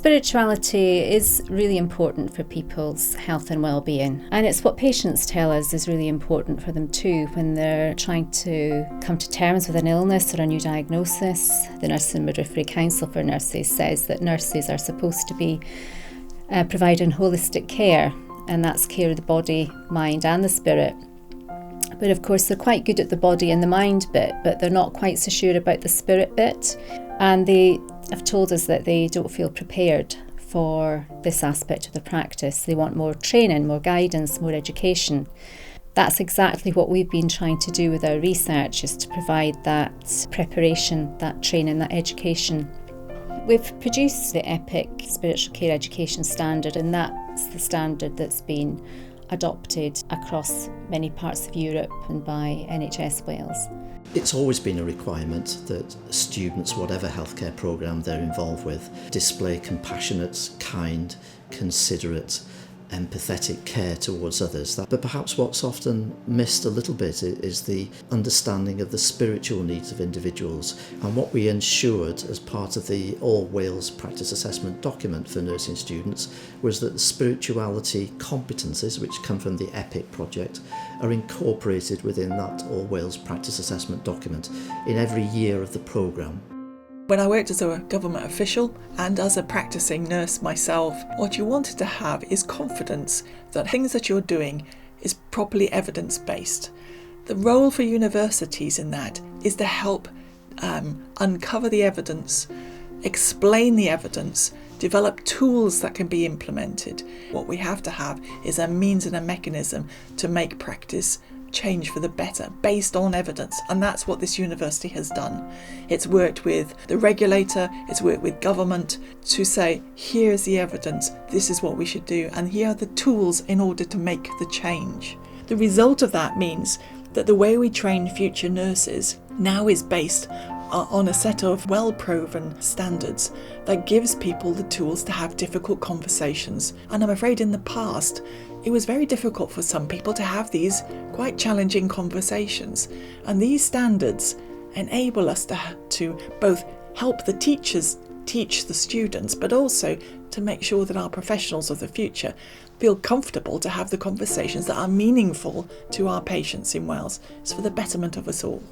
Spirituality is really important for people's health and well-being, and it's what patients tell us is really important for them too when they're trying to come to terms with an illness or a new diagnosis. The Nurse and Midwifery Council for Nurses says that nurses are supposed to be providing holistic care, and that's care of the body, mind and the spirit. But of course they're quite good at the body and the mind bit, but they're not quite so sure about the spirit bit, and they have told us that they don't feel prepared for this aspect of the practice. They want more training, more guidance, more education. That's exactly what we've been trying to do with our research, is to provide that preparation, that training, that education. We've produced the EPIC Spiritual Care Education Standard, and that's the standard that's been adopted across many parts of Europe and by NHS Wales. It's always been a requirement that students, whatever healthcare programme they're involved with, display compassionate, kind, considerate, empathetic care towards others. But perhaps what's often missed a little bit is the understanding of the spiritual needs of individuals. And what we ensured as part of the All Wales Practice Assessment document for nursing students was that the spirituality competencies, which come from the EPIC project, are incorporated within that All Wales Practice Assessment document in every year of the programme. When I worked as a government official and as a practicing nurse myself, what you wanted to have is confidence that things that you're doing is properly evidence-based. The role for universities in that is to help uncover the evidence, explain the evidence, develop tools that can be implemented. What we have to have is a means and a mechanism to make practice change for the better based on evidence, and that's what this university has done. It's worked with the regulator, it's worked with government to say, here's the evidence, this is what we should do, and here are the tools in order to make the change. The result of that means that the way we train future nurses now is based on a set of well-proven standards that gives people the tools to have difficult conversations. And I'm afraid in the past, it was very difficult for some people to have these quite challenging conversations. And these standards enable us to both help the teachers teach the students, but also to make sure that our professionals of the future feel comfortable to have the conversations that are meaningful to our patients in Wales. It's for the betterment of us all.